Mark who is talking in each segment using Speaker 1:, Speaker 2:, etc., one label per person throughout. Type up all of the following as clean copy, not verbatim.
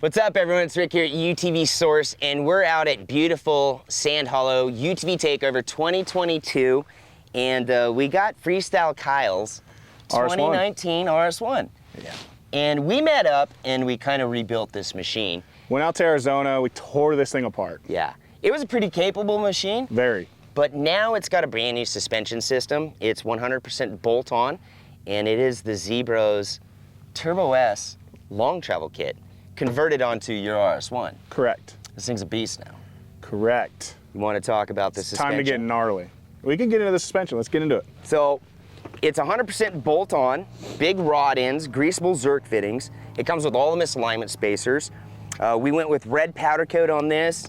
Speaker 1: What's up, everyone? It's Rick here at UTV Source, and we're out at beautiful Sand Hollow UTV Takeover 2022, and we got Freestyle Kyle's 2019 RS1.
Speaker 2: Yeah.
Speaker 1: And we met up, and we kind of rebuilt this machine.
Speaker 2: Went out to Arizona, we tore this thing apart.
Speaker 1: Yeah. It was a pretty capable machine.
Speaker 2: Very.
Speaker 1: But now it's got a brand new suspension system. It's 100% bolt-on, and it is the ZBRoz Turbo S long travel kit converted onto your RS1.
Speaker 2: Correct.
Speaker 1: This thing's a beast now.
Speaker 2: Correct.
Speaker 1: You want to talk about the
Speaker 2: It's
Speaker 1: suspension?
Speaker 2: time to get gnarly. We can get into the suspension. Let's get into it.
Speaker 1: So it's 100% bolt-on, big rod ends, greasable Zerk fittings. It comes with all the misalignment spacers. We went with red powder coat on this,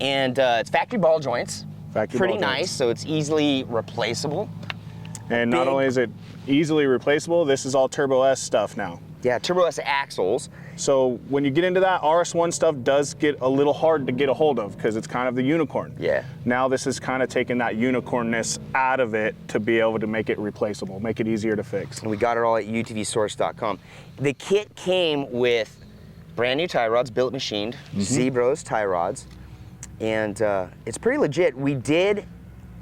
Speaker 1: and it's factory ball joints. Pretty nice, so it's easily replaceable.
Speaker 2: And not only is it easily replaceable, this is all Turbo S stuff now.
Speaker 1: Yeah, Turbo S axles.
Speaker 2: So when you get into that, RS1 stuff does get a little hard to get a hold of because it's kind of the unicorn.
Speaker 1: Yeah.
Speaker 2: Now this is kind of taking that unicornness out of it to be able to make it replaceable, make it easier to fix.
Speaker 1: And we got it all at utvsource.com. The kit came with brand new tie rods, billet machined, ZBRoz tie rods, and it's pretty legit. We did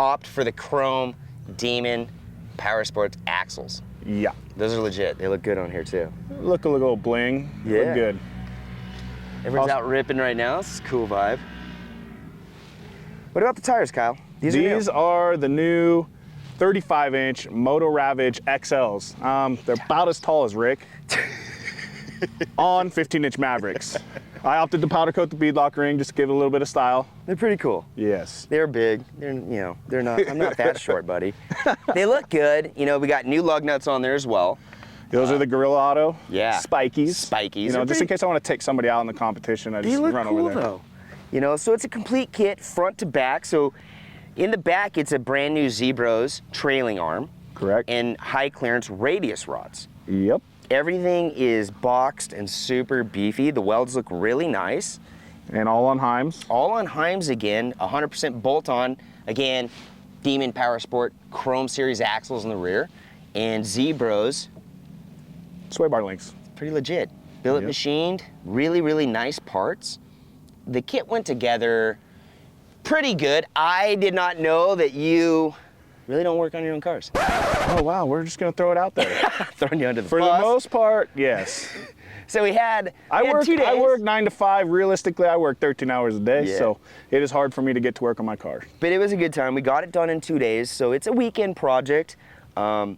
Speaker 1: opt for the chrome Demon Powersports axles.
Speaker 2: Yeah.
Speaker 1: Those are legit. They look good on here too.
Speaker 2: Look a little bling.
Speaker 1: Yeah.
Speaker 2: Look good.
Speaker 1: Everyone's out ripping right now. This is a cool vibe. What about the tires, Kyle?
Speaker 2: These are the new 35-inch Motoravage XLs. They're about as tall as Rick on 15-inch Mavericks. I opted to powder coat the beadlock ring just to give it a little bit of style.
Speaker 1: They're pretty cool.
Speaker 2: Yes.
Speaker 1: They're big. They're not. I'm not that short, buddy. They look good. You know, we got new lug nuts on there as well.
Speaker 2: Those are the Gorilla Auto.
Speaker 1: Yeah.
Speaker 2: Spikies.
Speaker 1: Spikies.
Speaker 2: You know, just in case I want to take somebody out in the competition, I just run over there.
Speaker 1: Though. You know, so it's a complete kit front to back. So in the back, it's a brand new ZBRoz trailing arm.
Speaker 2: Correct.
Speaker 1: And high clearance radius rods.
Speaker 2: Yep.
Speaker 1: Everything is boxed and super beefy. The welds look really nice.
Speaker 2: And all on Heims.
Speaker 1: All on Heims again, 100% bolt-on. Again, Demon Powersport Chrome Series axles in the rear. And ZBRoz.
Speaker 2: Sway bar links.
Speaker 1: Pretty legit. Billet machined, really, really nice parts. The kit went together pretty good. I did not know that you really don't work on your own cars.
Speaker 2: Oh, wow. We're just going to throw it out there.
Speaker 1: Throwing you under the
Speaker 2: For
Speaker 1: bus.
Speaker 2: the most part, yes.
Speaker 1: So we had,
Speaker 2: I work
Speaker 1: 2 days.
Speaker 2: I work 9 to 5. Realistically, I work 13 hours a day,
Speaker 1: Yeah.
Speaker 2: so it is hard for me to get to work on my car.
Speaker 1: But it was a good time. We got it done in 2 days, so it's a weekend project. I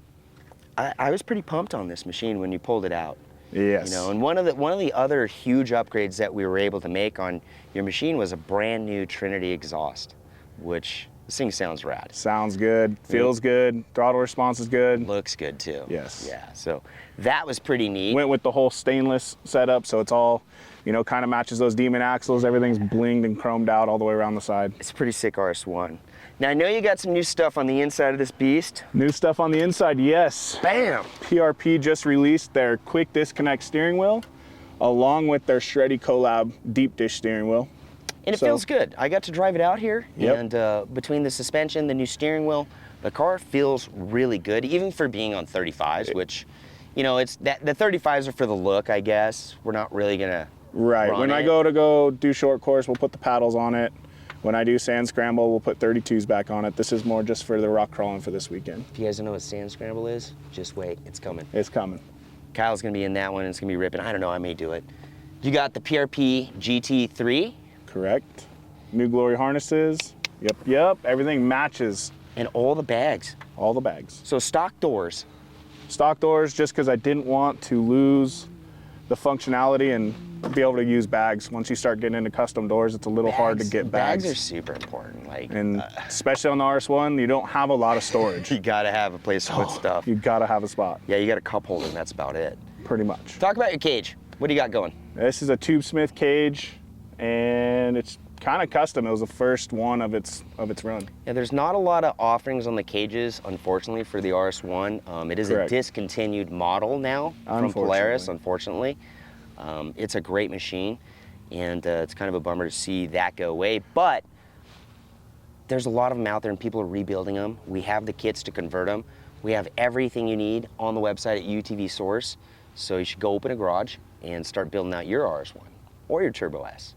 Speaker 1: was pretty pumped on this machine when you pulled it out.
Speaker 2: Yes.
Speaker 1: You know, and one of the other huge upgrades that we were able to make on your machine was a brand new Trinity exhaust, which this thing sounds rad.
Speaker 2: Sounds good, feels good, throttle response is good.
Speaker 1: Looks good too.
Speaker 2: Yes.
Speaker 1: Yeah, so that was pretty neat.
Speaker 2: Went with the whole stainless setup, so it's all, you know, kind of matches those Demon axles. Everything's blinged and chromed out all the way around the side.
Speaker 1: It's a pretty sick RS1. Now I know you got some new stuff on the inside of this beast.
Speaker 2: New stuff on the inside, yes.
Speaker 1: Bam!
Speaker 2: PRP just released their quick disconnect steering wheel, along with their Shreddy Collab deep dish steering wheel.
Speaker 1: And it feels good. I got to drive it out here, and between the suspension, the new steering wheel, the car feels really good, even for being on 35s, which, you know, it's that the 35s are for the look, I guess. We're not really gonna
Speaker 2: When I go do short course, we'll put the paddles on it. When I do sand scramble, we'll put 32s back on it. This is more just for the rock crawling for this weekend.
Speaker 1: If you guys don't know what sand scramble is, just wait, it's coming.
Speaker 2: It's coming.
Speaker 1: Kyle's gonna be in that one, and it's gonna be ripping. I don't know, I may do it. You got the PRP GT3.
Speaker 2: Correct. New Glory harnesses. Yep. Everything matches.
Speaker 1: And all the bags.
Speaker 2: All the bags.
Speaker 1: So stock doors.
Speaker 2: Stock doors, just because I didn't want to lose the functionality and be able to use bags. Once you start getting into custom doors, it's a little hard to get bags.
Speaker 1: Bags are super important.
Speaker 2: And especially on the RS1, you don't have a lot of storage.
Speaker 1: You gotta have a place to put stuff.
Speaker 2: You gotta have a spot.
Speaker 1: Yeah, you got a cup holder, and that's about it.
Speaker 2: Pretty much.
Speaker 1: Talk about your cage. What do you got going?
Speaker 2: This is a Tube Smith cage, and it's kind of custom. It was the first one of its run.
Speaker 1: Yeah, there's not a lot of offerings on the cages, unfortunately, for the RS1. It is a discontinued model now from Polaris, unfortunately. It's a great machine, and it's kind of a bummer to see that go away, but there's a lot of them out there, and people are rebuilding them. We have the kits to convert them. We have everything you need on the website at UTV Source, so you should go open a garage and start building out your RS1. or your Turbo S.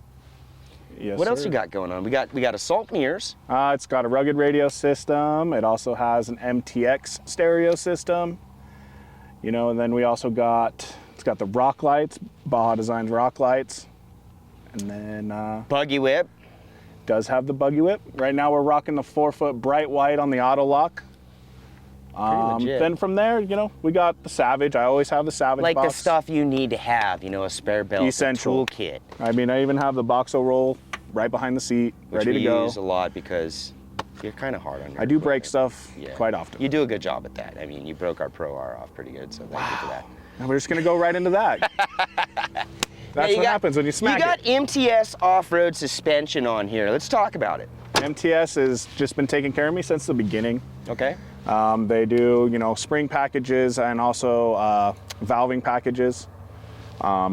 Speaker 2: Yes,
Speaker 1: what else
Speaker 2: sir.
Speaker 1: you got going on? We got assault mirrors.
Speaker 2: It's got a rugged radio system. It also has an MTX stereo system. You know, and then we also it's got the rock lights, Baja Designs rock lights. And then
Speaker 1: Buggy whip.
Speaker 2: Does have the buggy whip. Right now we're rocking the 4-foot bright white on the auto lock. Then from there, you know, we got the Savage. I always have the Savage
Speaker 1: like
Speaker 2: box.
Speaker 1: the stuff you need to have, you know, a spare belt,
Speaker 2: Essential.
Speaker 1: a toolkit.
Speaker 2: I mean, I even have the Boxo roll right behind the seat,
Speaker 1: which
Speaker 2: ready to go.
Speaker 1: We use a lot because you're kind of hard on your
Speaker 2: I do break stuff quite often.
Speaker 1: You do a good job at that. I mean, you broke our Pro R off pretty good, so thank you for that.
Speaker 2: And we're just gonna go right into that. That's what happens when you smack it.
Speaker 1: You got MTS off-road suspension on here. Let's talk about it.
Speaker 2: MTS has just been taking care of me since the beginning.
Speaker 1: Okay.
Speaker 2: They do, you know, spring packages and also valving packages.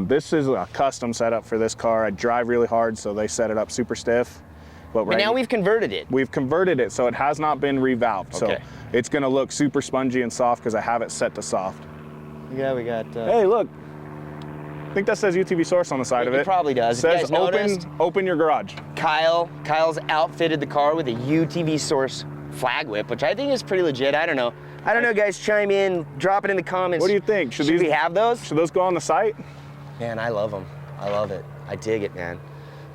Speaker 2: This is a custom setup for this car. I drive really hard, so they set it up super stiff. But
Speaker 1: now we've converted it.
Speaker 2: We've converted it, so it has not been revalved.
Speaker 1: Okay.
Speaker 2: So it's gonna look super spongy and soft because I have it set to soft.
Speaker 1: Yeah, we got...
Speaker 2: Hey, look. I think that says UTV Source on the side of it.
Speaker 1: It probably does.
Speaker 2: It says
Speaker 1: you guys noticed,
Speaker 2: open your garage.
Speaker 1: Kyle's outfitted the car with a UTV Source flag whip, which I think is pretty legit. I don't know. I don't know, guys. Chime in, drop it in the comments.
Speaker 2: What do you think?
Speaker 1: Should we have those?
Speaker 2: Should those go on the site?
Speaker 1: Man, I love them. I love it. I dig it, man.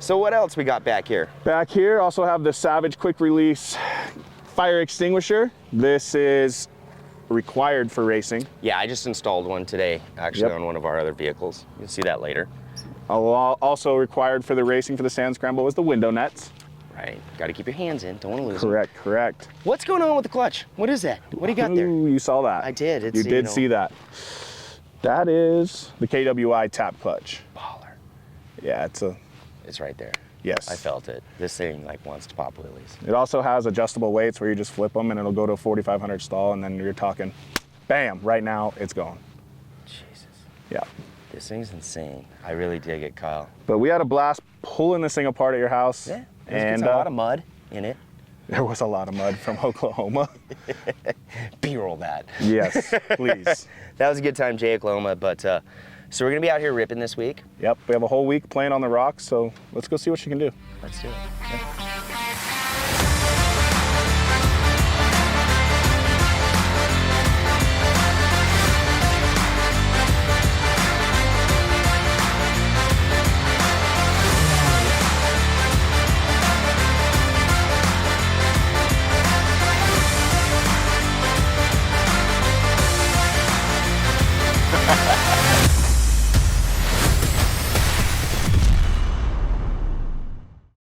Speaker 1: So what else we got back here?
Speaker 2: Back here, also have the Savage quick release fire extinguisher. This is required for racing.
Speaker 1: Yeah, I just installed one today, actually, on one of our other vehicles. You'll see that later.
Speaker 2: Also required for the racing for the sand scramble was the window nets.
Speaker 1: Right, got to keep your hands in, don't want to lose them.
Speaker 2: Correct.
Speaker 1: What's going on with the clutch? What is that? What do you got there?
Speaker 2: Ooh, you saw that.
Speaker 1: I did.
Speaker 2: You did see that. That is the KWI tap clutch.
Speaker 1: Baller.
Speaker 2: Yeah,
Speaker 1: it's right there.
Speaker 2: Yes.
Speaker 1: I felt it. This thing like wants to pop wheelies.
Speaker 2: It also has adjustable weights where you just flip them and it'll go to a 4,500 stall, and then you're talking, bam, right now it's going.
Speaker 1: Jesus.
Speaker 2: Yeah.
Speaker 1: This thing's insane. I really dig it, Kyle.
Speaker 2: But we had a blast pulling this thing apart at your house.
Speaker 1: Yeah. There's a lot of mud in it.
Speaker 2: There was a lot of mud from Oklahoma.
Speaker 1: B-roll that.
Speaker 2: Yes, please.
Speaker 1: That was a good time, Jay, Oklahoma. But so we're gonna be out here ripping this week.
Speaker 2: Yep, we have a whole week playing on the rocks, so let's go see what you can do.
Speaker 1: Let's do it. Yeah.